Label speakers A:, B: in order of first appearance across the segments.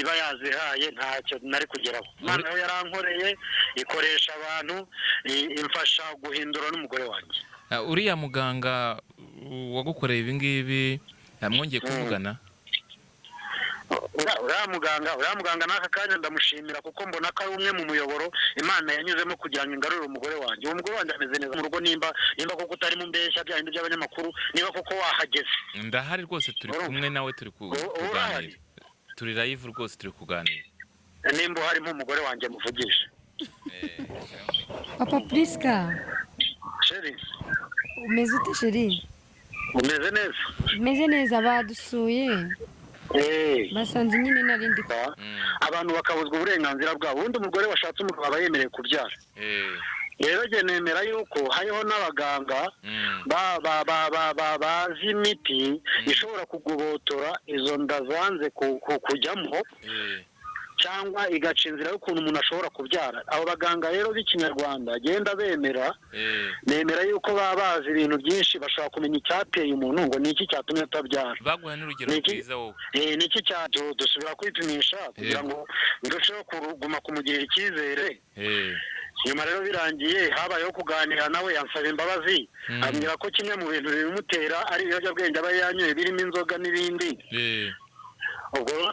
A: iba yazihaye ntacyo nari kugeraho. Imana yo yarankoreye ikoresha abantu imfasha guhindura n'umugore wanjye.
B: Uriya muganga wagukoreye ibi ngibi mwongeye kuvugana?
A: Uriya muganga n'aka kanya ndamushimira kuko mbona ko ari umwe mu muyoboro Imana yanyuzemo kugira ngo ingarure umugore wanjye. Uwo mugore wanjye ameze neza mu rugo, nimba koko utari mu mbeshya bya bindi by'abanyamakuru, niba koko wahageze.
B: Ndahari rwose, turi kumwe nawe, turi kuganira, turi live rwose, turi kuganira.
A: Nimba harimo umugore wanjye muvugisha.
C: Papa Priska,
A: Sheri,
C: umeze ute Sheri?
A: umeze neza?
C: Umeze neza, badusuye basanze nyine narindi
A: abantu bakabuzwa uburenganzira bwabo. Ubundi umugore washatse umugabo aba yemerewe kubyara. Rero njye nemera yuko hariho n'abaganga bazi imiti ishobora kugobotora izo nda zanze kujyamo cyangwa igaca inzira y'ukuntu umuntu ashobora kubyara. Abo baganga rero b'ikinyarwanda agenda nemera yuko baba bazi ibintu byinshi, bashobora kumenya icyateye umuntu ngo ni iki cyatumye atabyara.
B: Baguha n'urugero rwiza wowe.
A: Ni iki cyatumye dusubira kwipimisha kugira ngo ndusheho kuguma kumugirira icyizere. Nyuma rero birangiye habayeho kuganira nawe, yansaba imbabazi, ambwira ko kimwe mu bintu bimutera ari ibiyobyabwenge aba yanyoye birimo inzoga n'ibindi. Ubwo rero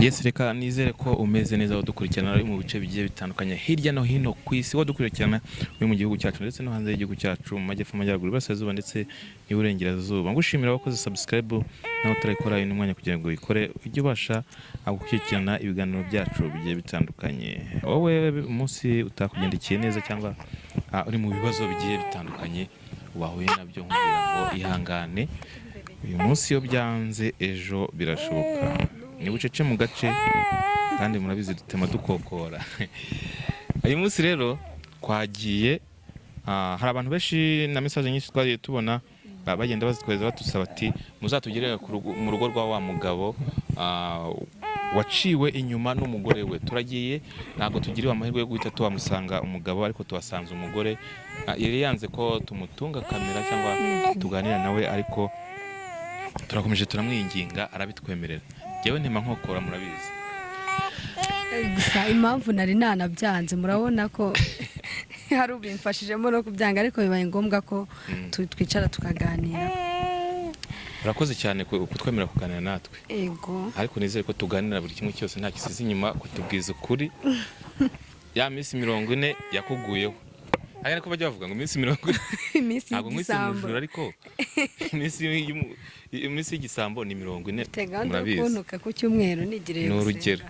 B: Yes, reka nizere ko umeze neza wadukurikirana ari mu bice bigiye bitandukanye hirya no hino ku isi, wadukurikirana uri mu gihugu cyacu ndetse no hanze y'igihugu cyacu, mu majyepfo, amajyaruguru, iburasirazuba ndetse n'iburengerazuba. Ngushimira abakoze subscribe naho turayikora uyu mwanya kugira ngo ikore ujye ubasha gukurikirana ibiganiro byacu bigiye bitandukanye. Wowe umunsi utakugendekeye neza cyangwa uri mu bibazo bigiye bitandukanye wahuye nabyo, nkubwira ngo ihangane, uyu munsi iyo byanze ejo birashoboka. Ni bucece mu gace kandi murabizi dutema dukokora. Uyu munsi rero kwagiye hari abantu benshi na message nyinshi twagiye tubona bagenda bazitweza batusaba ati muzatugirira mu rugo rwa wa mugabo waciwe inyuma n'umugore we. Turagiye, ntago tugiriwe amahirwe yo guhita tuwamusanga umugabo, ariko tuwasanze umugore yari yanze ko tumutunga kamera cyangwa tuganira nawe, ariko turakomeje turamwinginga arabitwemerera. Yewe ntema nkokora, murabizi
C: gusa impamvu nari nanabyanze, murabona ko hari ubimfashijemo no kubyanga, ariko bibaye ngombwa ko twicara tukaganira.
B: Urakoze cyane kutwemera kuganira natwe.
C: Ego,
B: ariko nizere ko tuganira buri kimwe cyose nta kisize inyuma, kutubwiza ukuri. Ya minsi 40 yakuguyeho, aya nako bajya bavuga ngo minsi 40
C: iminsi y'igisambo,
B: ariko iminsi y'igisambo ni 40.
C: teganda kunuka ku cyumweru nigire
B: ni urugero.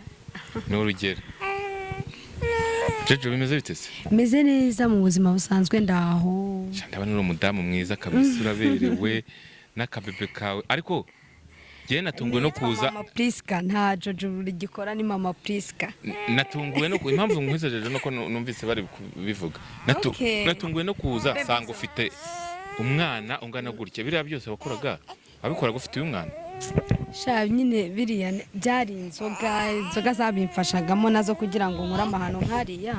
B: Jeje bimeze bitese?
C: Meze neza mu buzima busanzwe ndaho.
B: Ndabona uri umudamu mwiza kabisa, uraberewe n'akabebe kawe, ariko je natunguwe no kuza.
C: Mama Priska nta Jojo rigikora, ni Mama Priska.
B: Natunguwe no impamvu nkwizeje nuko numvise bari bivuga. Natunguwe no kuza sanga ufite umwana ungana gutya. Biriya byose wakoraga abikoraga ufite uyu mwana?
C: Sha nyine biriya byari inzoga zabimfashagamo nazo kugira ngo nkore amahano nkariya,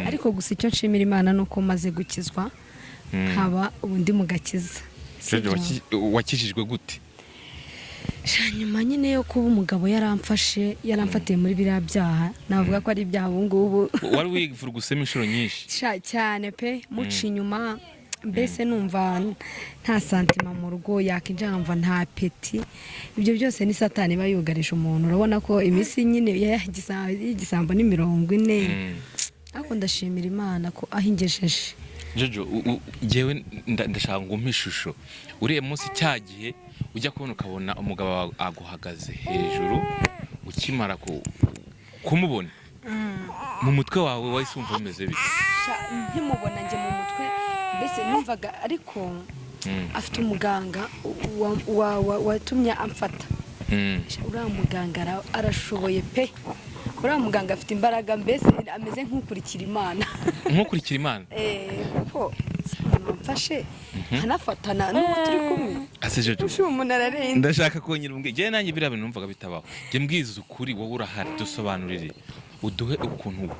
C: ariko gusa icyo nshimira Imana nuko maze gukizwa nkaba ubundi mugakiza. Wakijijwe gute? Nyuma nyine yo kuba umugabo yaramfatiye muri biriya byaha, navuga ko ari ibyaha ubu ngubu.
B: Wari wivurugusemo inshuro nyinshi
C: cyane pe, muci inyuma mbese numva nta santima mu rugo, yakinjira nkamva nta peti. Ibyo byose ni satani bayugarisha umuntu. Urabona ko iminsi nyine y'igisambo ni 40, ariko ndashimira Imana ko ahingesheje.
B: Jojo, jewe ndashaka ngo umpe ishusho. Uriye munsi cyagiye ujya kubona ukabona umugabo aguhagaze hejuru, ukimara kumubona mu mutwe wawe wahise wumva bimeze bite?
C: Nkimubona nje mu mutwe mbese numvaga, ariko afite umuganga watumye amfata. Uriya muganga arashoboye pe, uriya muganga afite imbaraga, mbese ameze nk'ukurikira Imana.
B: Nk'ukurikira Imana?
C: Kuko mfashe hanafatana n'uwo turi kumwe.
B: Jojo,
C: umuntu ararenze.
B: ndashaka kongera umbwire. Je nanjye biriya bintu numvaga bitabaho. Je mbwiza ukuri, wowe urahari, dusobanurire, uduhe ukuntu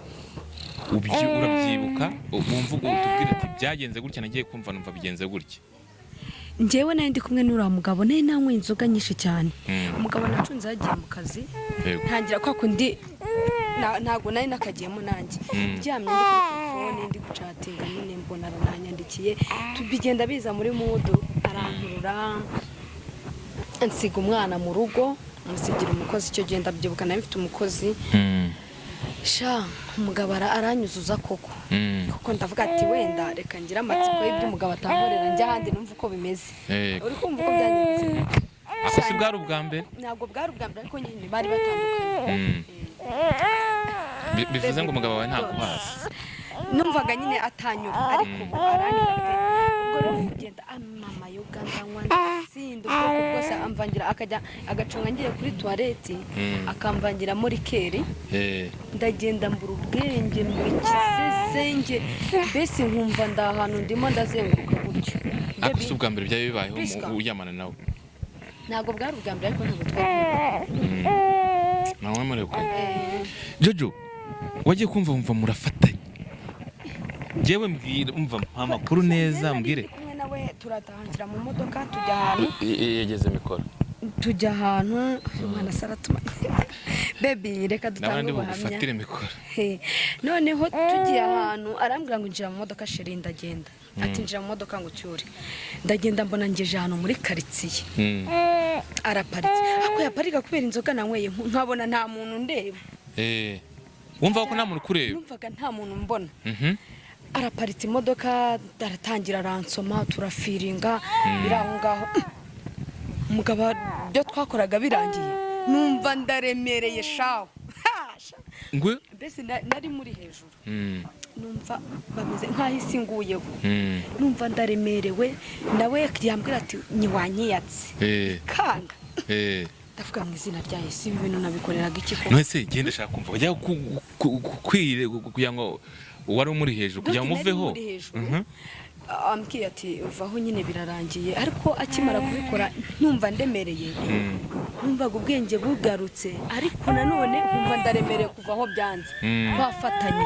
B: urabyibuka, wumva utubwire ati byagenze gutya, nagiye kumva numva bigenze gutya.
C: njyewe nari ndi kumwe n'uriya mugabo nari nanywe inzoga nyinshi cyane umugabo nacunze yagiye mu kazi ntangira kwa kundi ntabwo nari nakagiyemo nanjye ryamye ndi kuri telefone ndi gucatinga nyine mbona aranyandikiye bigenda biza muri mudu arankurura nsiga umwana mu rugo musigira umukozi icyo gihe ndabyibuka nawe mfite umukozi sha umugabo aranyuzuza koko ndavuga ati wenda reka ngira amatsiko y'ibyo umugabo atankorera njya ahandi numva uko bimeze uri kumva uko byangendekeye
B: ako si bwari ubwa mbere
C: ntabwo bwari ubwa mbere ariko nyine bari batandukanye
B: bivuze ngo umugabo wawe ntakuhazi
C: numvaga nyine atanyura ariko ubu aranyura ubwo rero kugenda mama Uganda nsinda ubwoko bwose amvangira akajya agacunga ngiye kuri toilette akamvangira muri keri ndagenda mbura ubwenge mbikizesenge mbese nkumva ndahantu ndimo ndazenguruka gutyo
B: ako si ubwa mbere byaje bibayeho uyamana nawe
C: ntabwo bwari ubwa mbere ariko ntabwo twari
B: nawe mureko Jojo wagiye kumva murafatanye jewe mbwira umva amakuru neza mbwire
C: nawe turatahangira mu modoka tujya ahantu
B: yegeze mikoro
C: tujya ahantu umwana saratuma baby reka dutange
B: ubuhamya
C: noneho tugiye ahantu arambwira ngo njira mu modoka sheri ndagenda ati njira mu modoka ngo cyure ndagenda mbona ngeje ahantu muri quartier araparitse ako yaparika kubera inzoga nanyweye nkabona nta muntu ndeba
B: wumva ko nta muntu kureba
C: numvaga nta muntu mbona araparitse imodoka aratangira aransoma turafiringa biraho ngaho umugabo byo twakoraga birangiye numva ndaremereye shawo
B: ngwe
C: mbese nari muri hejuru numva bameze nkaho isi nguyeho numva ndaremerewe nawe yambwira ati nyiwanyiyatse kanga ndavuga mu izina rya Yesu ibi bintu nabikoreraga iki ko
B: mwese genda shaka kumva bajya kwire kugira ngo wari umuri hejuru kugira ngo muveho
C: ambwiye ati uvaho nyine birarangiye ariko akimara kubikora ntumva ndemereye numvaga ubwenge bugarutse ariko nanone nkumva ndaremereye kuva aho byanze bafatanye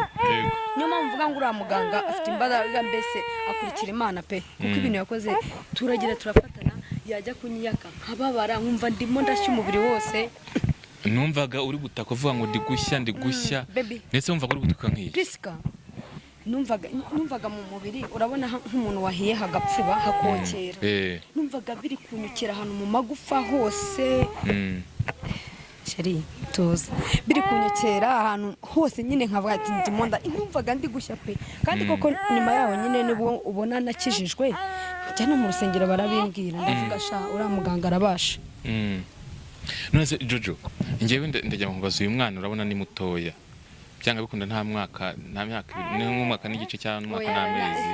C: niyo mpamvu mvuga ngo uriya muganga afite imbaraga mbese akurikira Imana pe kuko ibintu yakoze turagira turafatana yajya kunyiyaka nkababara nkumva ndimo ndashya umubiri wose
B: numvaga uri gutaka uvuga ngo ndi gushya ndetse wumvaga uri gutaka nk'iyi
C: numvaga mu mubiri urabona nk'umuntu wahiye hagapfuba hakokera numvaga biri kunyukira ahantu mu magufa hose sheri tuza biri kunyukera ahantu hose nyine nkavuga ati ndimo numvaga ndi gushya pe kandi koko nyuma yaho nyine nibo ubona nakijijwe njya no mu rusengero barabimbwira ndavuga sha uriya muganga arabasha
B: none se Jojo njyewe ndajya mubaza uyu mwana urabona ni mutoya cyangwa bikunda nta myaka ni nk'umwaka n'igice cyangwa n'amezi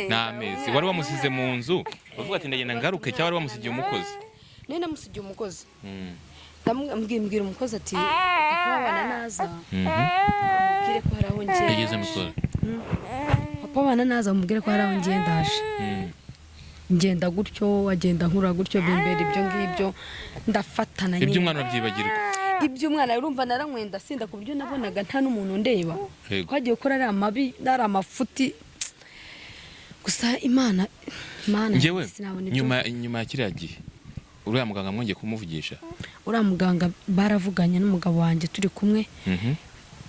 B: n'amezi wari wamusize mu nzu uvuga ati ndagenda ngaruke cyangwa wari wamusigiye umukozi
C: nene namusigiye umukozi mbwira umukozi ati abana naza mubwire ko hari aho ngenda
B: yageze mikoro
C: papa abana naza mubwire ko hari aho ngendaje ngenda gutyo agenda nkura gutyo bimbera ibyo ngibyo ndafatana
B: ibyo umwana babyibagirwa
C: ibyo umwana urumva naranywenda sinda ku buryo nabonaga nta n'umuntu ndeba twagiye gukora ari amabi ari amafuti gusa Imana
B: njyewe nyuma ya kiriya gihe uriya muganga mwongeye kumuvugisha
C: uriya muganga baravuganye n'umugabo wanjye turi kumwe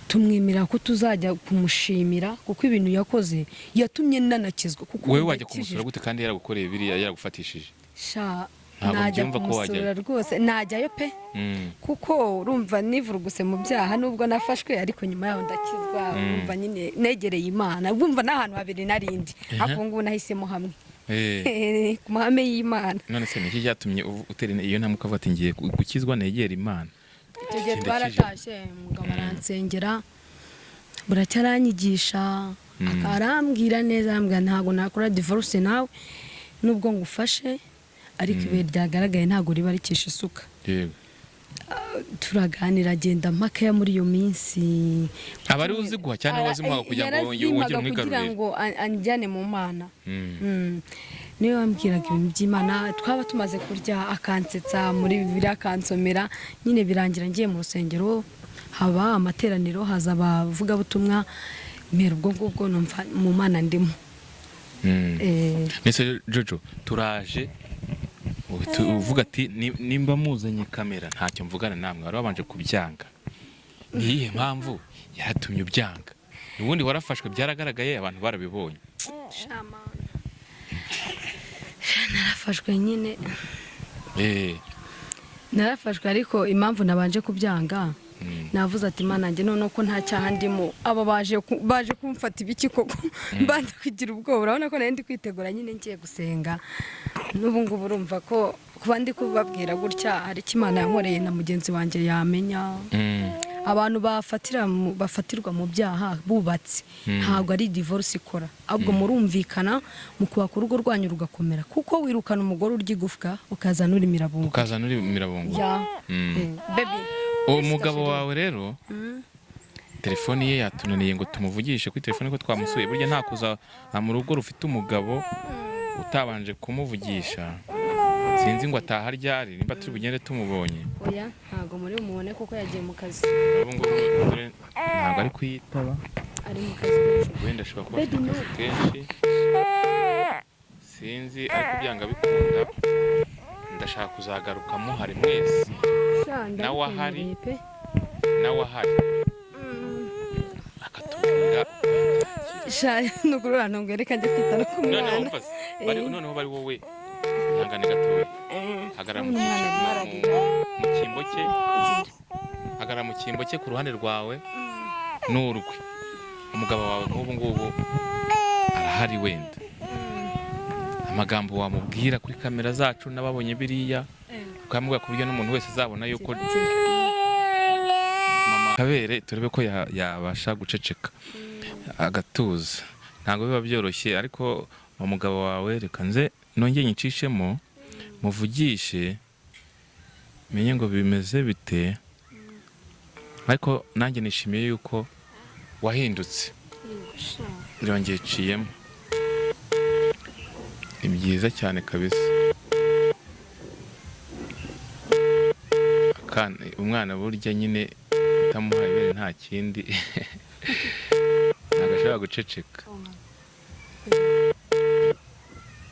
C: tumwimira ko tuzajya kumushimira kuko ibintu yakoze yatumye nanakizwa kuko
B: wewe wajya kumusura gute kandi yaragukoreye biriya yaragufatishije
C: sha najya kumusura rwose najyayo pe kuko urumva nivuruguse mu byaha nubwo nafashwe ariko nyuma yaho ndakizwa urumva nyine negereye Imana urumva n'ahantu habiri narindi ariko ngubu nahisemo hamwe ku mahame y'Imana
B: none se niki cyatumye utera iyo ntambwe ukavuga ati ngiye gukizwa negera Imana
C: icyo gihe twaratashye umugabo aransengera buracyaranyigisha akarambwira neza arambwira ntabwo nakora divorce nawe nubwo ngufashe ariko ibuye ryagaragaye ntabwo riba rikisha isuka turaganira agenda mpaka muri iyo minsi
B: abari uziguha cyane wazimuha kugira ngo wongere mwigarurire
C: kugira ngo anjyane mu Mana niyo wambwiraga ibintu by'Imana twaba tumaze kurya akansetsa muri bibiri akansomera nyine birangira ngiye mu rusengero haba amateraniro haza abavuga butumwa mbere ubwo ngubwo numva mu Mana ndimo
B: Nese Jojo turaje uvuga ati nimba muzanye kamera ntacyo mvugana namwe wari wabanje kubyanga niyihe mpamvu yatumye ubyanga ubundi warafashwe byaragaragaye abantu barabibonye
C: narafashwe nyine narafashwe ariko impamvu nabanje kubyanga navuze ati mana nanjye none ko nta cyaha ndimo aba baje kumfata ibiki koko mbanza kugira ubwoba urabona ko nari ndi kwitegura nyine ngiye gusenga n'ubu ngubu urumva ko kuba ndi kubabwira gutya hari icyo Imana yankoreye na mugenzi wanjye yamenya abantu bafatirwa mu byaha bubatse ntabwo ari divorce ikora ahubwo murumvikana mu kubaka urugo rwanyu rugakomera kuko wirukana umugore urya igufwa ukazana uri mirabungu baby
B: umugabo wawe rero telefoni ye yatunaniye ngo tumuvugishe kuri telefoni ko twamusuye burya nta kuza mu rugo rufite umugabo utabanje kumuvugisha sinzi ngo ataha ryari nimba turi bugende tumubonye
C: oya ntago muri umubone kuko yagiye mu kazi
B: ntago ari kuyitaba
C: ari mu kazi
B: wenda ashobora kuba afite akazi kenshi sinzi ariko byanga bikunda ndashaka kuzagaruka muhari mwese nawe ahari akatubwira
C: nugurura nongere njye kwita no kumwana
B: noneho bari wowe ihangane gatoya hagarara mu cyimbo cye hagarara mu cyimbo cye ku ruhande rwawe n'urwe umugabo wawe nk'ubu ngubu arahari wenda amagambo wamubwira kuri kamera zacu n'ababonye biriya ukamubwira ku buryo n'umuntu wese azabona yuko mama Kabere turebe ko yabasha guceceka agatuza ntabwo biba byoroshye ariko umugabo wawe reka nze nongeye nyicishemo muvugishe menye ngo bimeze bite ariko nanjye nishimiye yuko wahindutse byongeye ciyemo ni byiza cyane kabisa umwana burya nyine utamuhaye ibere nta kindi ntabwo ashobora guceceka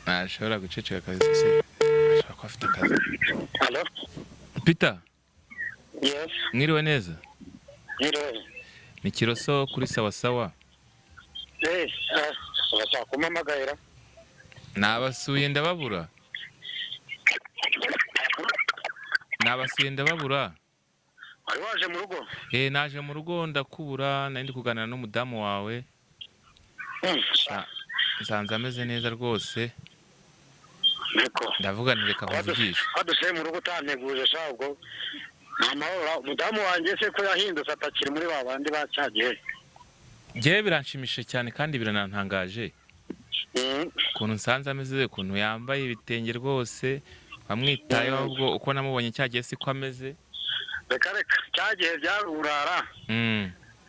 B: ntashobora guceceka kabisa se ashobora kuba afite akazi. Peter mwiriwe neza ni Kiroso kuri sawasawa
A: kumamagaira
B: nabasuye ndababura
A: wari waje mu rugo
B: naje mu rugo ndakubura nari ndi kuganira n'umudamu wawe nsanze ameze neza rwose ndavuga nti reka muvugishe
A: wadusiye mu rugo utanteguje shabwo amahoro umudamu wanjye se ko yahindutse atakiri muri ba bandi bacyagiye
B: njyewe biranshimishije cyane kandi biranantangaje ukuntu nsanze ameze ukuntu yambaye ibitenge rwose bamwitayeho ahubwo uko namubonye cyagiye siko ameze
A: reka cyagiye byarurara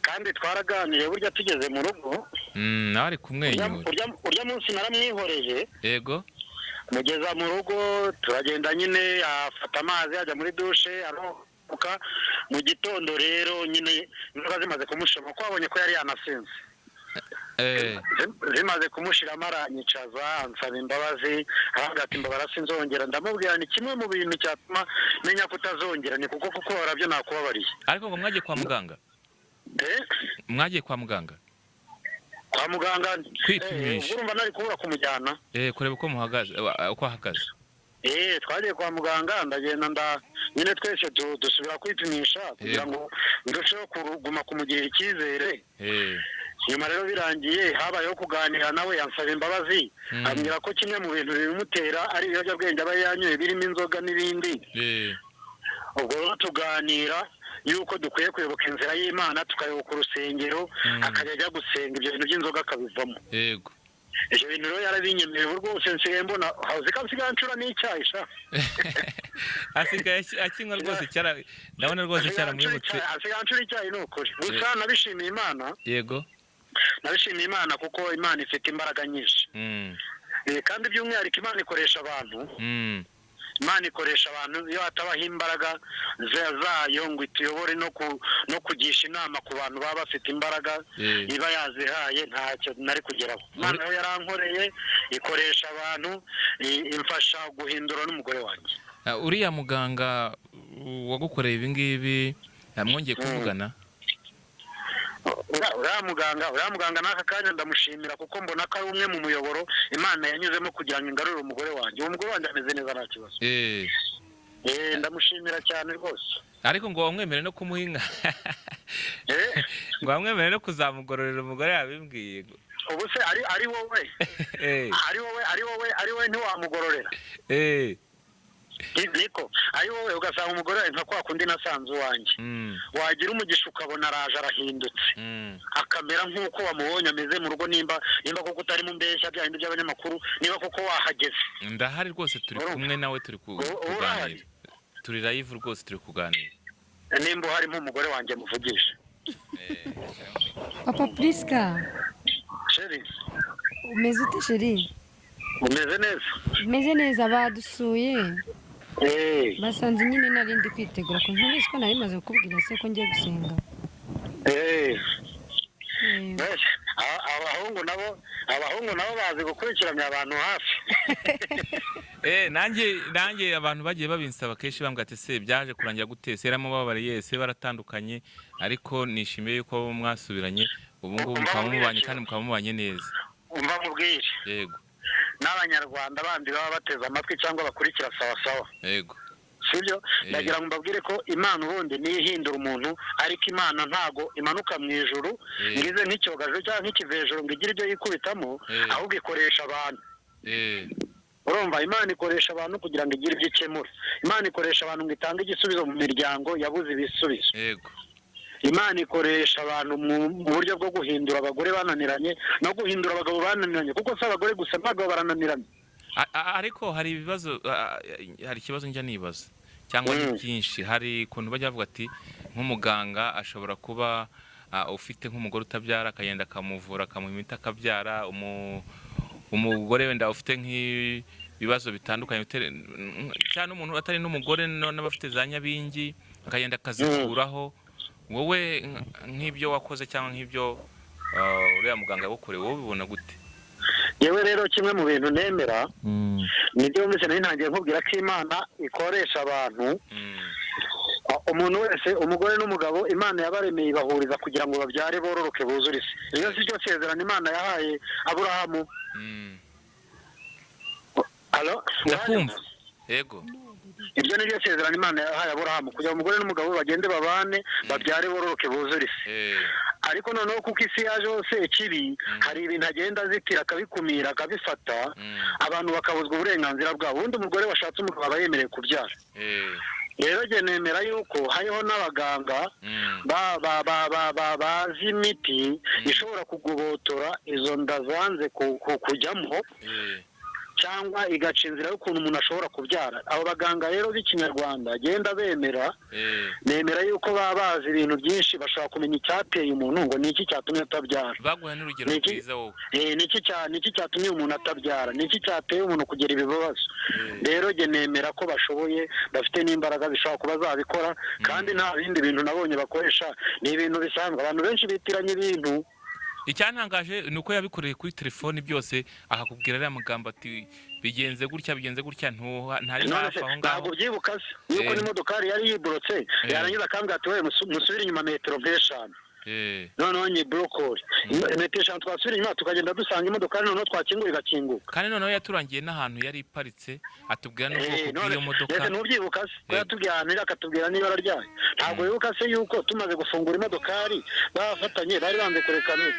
A: kandi twaraganiriye burya tugeze mu rugo
B: nawe ari kumwenyura
A: urya munsi naramwihoreye
B: yego
A: mugeza mu rugo turagenda nyine afata amazi ajya muri dushe arokoka mu gitondo rero nyine inzoga zimaze kumushiramo ko abonye ko yari yanasinze zimaze kumushiramo aranyicaza ansaba imbabazi aravuga ati mbabara sinzongera ndamubwira ni kimwe mu bintu cyatuma menya ko utazongera ni kuko warabyo nakubabariye
B: ariko ngo mwagiye kwa muganga
A: kwa muganga
B: kwipimisha
A: urumva nari kubura kumujyana
B: kureba uko muhagaze uko ahagaze
A: twagiye kwa muganga ndagenda nyine twese dusubira kwipimisha kugira ngo ndusheho kuguma kumugirira icyizere nyuma rero birangiye habayeho kuganira nawe yansaba imbabazi ambwira ko kimwe mu bintu bimutera ari ibiyobyabwenge aba yanyoye birimo inzoga n'ibindi ubwo rero tuganira yuko dukwiye kuyoboka inzira y'Imana tukayoboka urusengero akajya ajya gusenga ibyo bintu by'inzoga akabivamo
B: yego
A: ibyo bintu rero yarabinyemereye rwose nsigaye mbona hawuze ko asigaye anshura n'icyayi sha
B: asigaye akinywa rwose cyara ndabona rwose cyaramwibutse
A: asigaye anshura icyayi ni ukuri gusa nabishimiye Imana
B: yego
A: nabishimiye Imana kuko Imana ifite imbaraga nyinshi kandi by'umwihariko Imana ikoresha abantu Imana ikoresha abantu iyo hatabaho imbaraga zayo ngo ituyobore no kugisha inama ku bantu baba bafite imbaraga iba yazihaye ntacyo nari kugeraho. Imana yo yarankoreye ikoresha abantu imfasha guhindura n'umugore wanjye.
B: Uriya muganga wagukoreye ibi ngibi mwongeye kuvugana?
A: uriya muganga n'aka kanya ndamushimira kuko mbona ko ari umwe mu muyoboro Imana yanyuzemo kugira ngo ingarure umugore wanjye. Umugore wanjye ameze neza nta kibazo. Ndamushimira cyane rwose.
B: Ariko ngo wamwemere no kumuha inka ngo wamwemere no kuzamugororera umugore yabimbwiye.
A: Ubu se ari wowe ari wowe ntiwamugororera? Niko ari wowe ugasanga umugore nka kwa kundi nasanze uwanjye wagira umugisha ukabona araje arahindutse akamera nk'uko wamubonye ameze mu rugo, nimba koko utari mu mbeshya bya bindi by'abanyamakuru, niba koko wahageze.
B: Ndahari rwose, turi kumwe nawe, turi kuganira, turi live rwose, turi kuganira.
A: Nimba uhari nk'umugore wanjye muvugisha.
C: Papa Priska,
A: Sheri
C: umeze ute Sheri?
A: Umeze neza?
C: Umeze neza. Badusuye basanze nyine narindi kwitegura ko ntubizi ko nari maze kukubwira se ko ngiye gusenga.
A: abahungu nabo bazi gukurikirana abantu hafi.
B: nanjye abantu bagiye babinsaba kenshi bambwira ati se byaje kurangira gute, se yaramubabariye, se baratandukanye, ariko nishimiye yuko mwasubiranye ubu ngubu mukaba mubanye kandi mukaba mubanye neza.
A: Umva mubwire.
B: Yego.
A: N'abanyarwanda bandi baba bateze amatwi cyangwa bakurikira sawa.
B: Yego.
A: Sibyo? Ndagira ngo mbabwire ko Imana ubundi niyo ihindura umuntu, ariko Imana ntago imanuka mu ijuru ngize nk'icyogajuru cyangwa nk'ikivejuru ngo igire ibyo yikubitamo, ahubwo ikoresha abantu. Urumva, Imana ikoresha abantu kugira ngo igire ibyo ikemura. Imana ikoresha abantu ngo itange igisubizo mu miryango yabuze ibisubizo.
B: Yego.
A: Imana ikoresha abantu mu buryo bwo guhindura abagore bananiranye no guhindura abagabo bananiranye, kuko si abagore gusa n'abagabo barananiranye.
B: Ariko hari ibibazo, hari ikibazo njya nibaza cyangwa ni byinshi. Hari ukuntu bajya bavuga ati nk'umuganga ashobora kuba ufite nk'umugore utabyara akagenda akamuvura akamuha imiti akabyara, umugore wenda ufite nk'ibibazo bitandukanye cyane, umuntu atari n'umugore n'abafite za nyabingi akagenda akazikuraho. Wowe nk'ibyo wakoze cyangwa nk'ibyo uriya muganga yagukoreye, wowe ubibona gute?
A: Yewe rero kimwe mu bintu nemera nibyo mbese ntangiye nkubwira ko Imana ikoresha abantu. Umuntu wese, umugore n'umugabo, Imana yabaremeye ibahuriza kugira ngo babyare bororoke buzure isi. Iyo si ryo sezerano Imana yahaye Aburahamu.
B: Ndakumva. Yego.
A: Ibyo ni byo sezerano Imana yahaye Aburahamu, kugira ngo umugore n'umugabo bagende babane babyare bororoke buzure isi. Ariko noneho kuko isi yaje hose ikibi, hari ibintu agenda azitira akabikumira akabifata, abantu bakabuzwa uburenganzira bwabo. Ubundi umugore washatse umugabo aba yemerewe kubyara. Rero jye nemera yuko hariho n'abaganga bazi imiti ishobora kugobotora izo nda zanze kujyamo, cyangwa igaca inzira y'ukuntu umuntu ashobora kubyara. Abo baganga rero b'ikinyarwanda genda nemera yuko baba bazi ibintu byinshi, bashobora kumenya icyateye umuntu ngo ni iki cyatumye atabyara.
B: Baguha n'urugero rwiza wowe.
A: Ni iki cyatumye umuntu atabyara, ni iki cyateye umuntu kugira ibibazo. Rero jye nemera ko bashoboye, bafite n'imbaraga zishobora kuba zabikora, kandi nta bindi bintu nabonye bakoresha, ni ibintu bisanzwe. Abantu benshi bitiranya ibintu.
B: Icyantangaje ni uko yabikoreye kuri telefoni byose, akakubwira ariya magambo ati bigenze gutya ntari hafi aho ngaho.
A: Ntabwo ubyibuka se yuko n'imodokari yari yiborotse, yarangiza akambwira ati we musubire inyuma metero nk'eshanu. Noneho ni burokori metero eshanu, twasubira inyuma tukagenda dusanga imodokari, noneho twakingura igakinguka.
B: Kandi noneho yaturangiye n'ahantu yari iparitse, atubwira n'ubwoko bw'iyo modoka.
A: Ntubyibuka se ko yatubwiye ahantu iri, akatubwira n'ibara ryayo. Ntabwo wibuka se yuko tumaze gufungura imodokari bafatanye, bari banze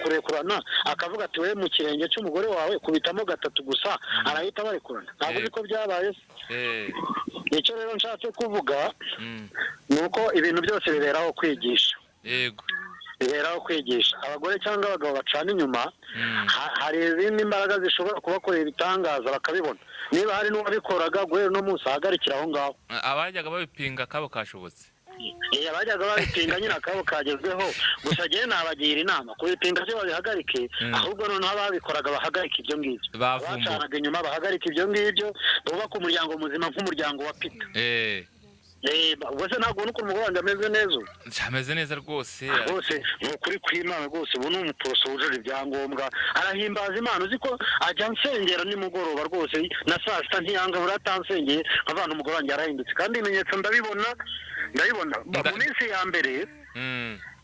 A: kurekurana, akavuga ati we mu kirenge cy'umugore wawe kubitamo gatatu gusa, arahita barekurana. Ntabwo uzi ko byabaye se. Icyo rero nshatse kuvuga ni uko ibintu byose biberaho kwigisha.
B: Yego.
A: Biberaho kwigisha. Abagore cyangwa abagabo bacana inyuma, hari izindi mbaraga zishobora kubakorera ibitangaza bakabibona. Niba hari n'uwabikoraga guhera no munsi ahagarikira aho ngaho.
B: Abajyaga babipinga kabo kashobotse.
A: abajyaga babipinga nyine akabo kagezweho gusa njyewe nabagira inama kubipinga byo babihagarike ahubwo noneho ababikoraga bahagarika ibyo ngibyo bacanaga inyuma bahagarika ibyo ngibyo bubaka umuryango muzima nk'umuryango wa Peter ubwo ntabwo ubona ukuntu umugore ameze neza
B: ameze neza rwose
A: ni ukuri kw'Imana rwose ubu ni umuporoso wujuje ibyangombwa arahimbaza Imana uzi ko ajya nsengera nimugoroba rwose na saa sita ntiyanga buri atansengeye nkavana umugore wanjye yarahindutse kandi ibimenyetso ndabibona mu minsi ya mbere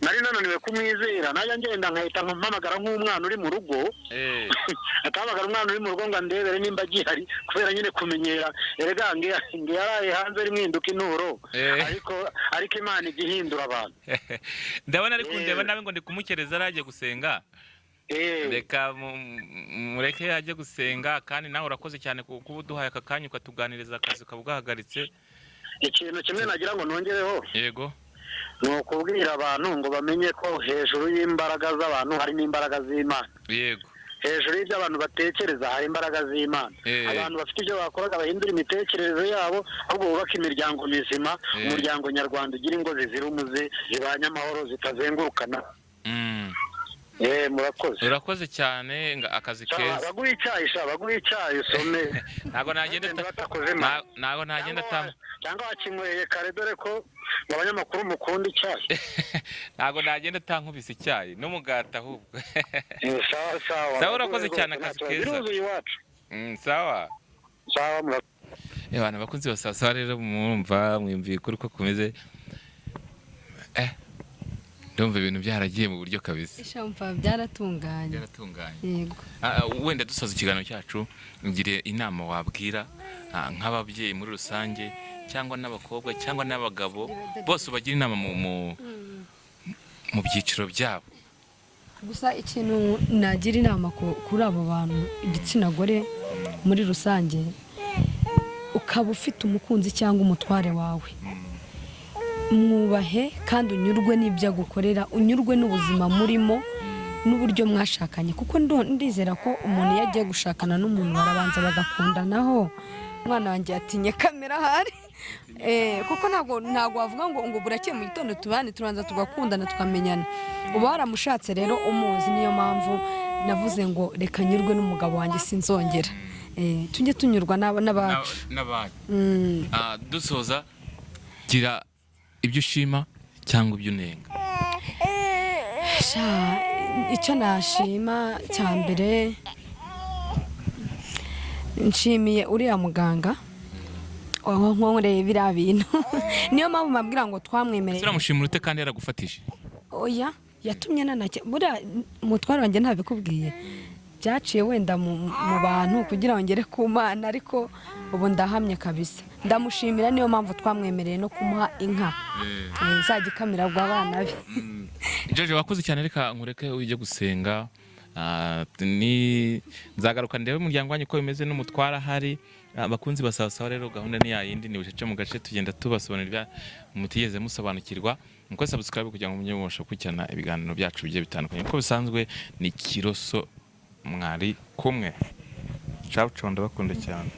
A: nari nananiwe kumwizera najya ngenda nkahita mpamagara nk'umwana uri mu rugo akahamagara umwana uri mu rugo ngo andebere nimba agihari kubera nyine kumenyera erega ngo yaraye hanze ari mwinduka inturo ariko Imana igihindura abantu
B: ndabona ari kundeba nawe ngo ndi kumukereza araje gusenga reka mureke yajye gusenga kandi nawe urakoze cyane kuba uduhaye aka kanya ukatuganiriza akazi ukaba ugahagaritse
A: ikintu kimwe nagira ngo nongereho
B: yego
A: ni ukubwira abantu ngo bamenye ko hejuru y'imbaraga z'abantu hari n'imbaraga z'Imana
B: yego
A: hejuru y'ibyo abantu batekereza hari imbaraga z'Imana abantu bafite ibyo bakoraga bahindura imitekerereze yabo ahubwo bubaka imiryango mizima umuryango nyarwanda ugira ingo zizira umuze zibanye amahoro zitazengurukana murakoze
B: urakoze cyane akazi keza
A: baguha icyayi usome
B: ntago nagenda
A: cyangwa wakinyweye kare dore ko abanyamakuru mukunda icyayi
B: ntago nagenda atankubise icyayi n'umugati ahubwo
A: sawa
B: urakoze cyane akazi keza sawa abantu bakunzi basawa rero mwumviye kuri ko kumeze ndumva ibintu byaragiye mu buryo kabisa
C: ishamva byaratunganye yego
B: wenda dusoza ikiganiro cyacu ngire inama wabwira nk'ababyeyi muri rusange cyangwa n'abakobwa cyangwa n'abagabo bose bagira inama mu byiciro byabo
C: gusa ikintu nagira inama kuri abo bantu igitsina gore muri rusange ukaba ufite umukunzi cyangwa umutware wawe mwubahe kandi unyurwe n'ibyo agukorera unyurwe n'ubuzima murimo n'uburyo mwashakanye kuko ndizera ko umuntu iyo agiye gushakana n'umuntu barabanza bagakundanaho umwana wanjye yatinye kamera ahari kuko ntabwo wavuga ngo burakeye mu gitondo tubane turanza tugakundana tukamenyana uba waramushatse rero umuzi niyo mpamvu navuze ngo reka nyurwe n'umugabo wanjye sinzongera tujye tunyurwa n'abacu
B: dusoza gira ibyo ushima cyangwa ibyo unenga
C: icyo nashima cya mbere nshimiye uriya muganga wankoreye biriya bintu niyo mpamvu mbabwira ngo twamwemereye
B: turamushimira ute kandi yaragufatije
C: oya yatumye buriya umutware wanjye ntabikubwiye byaciye wenda mu bantu kugira ngo ngere ku Mana ariko ubu ndahamye kabisa ndamushimira niyo mpamvu twamwemereye no kumuha inka izajya ikamira abana be
B: George wakoze cyane reka nkureke ujye gusenga nzagaruka ndebe umuryango wanyu ko bimeze n'umutwara hari abakunzi basasawa rero gahunda ni yayindi ni bucece mu gace tugenda tubasobanurira mutigeze musobanukirwa muko subscribe kugira ngo mujye mubasha gukurikirana ibiganiro byacu bigiye bitandukanye uko bisanzwe ni Kiroso mwari kumwe ciao ciao ndabakunda cyane.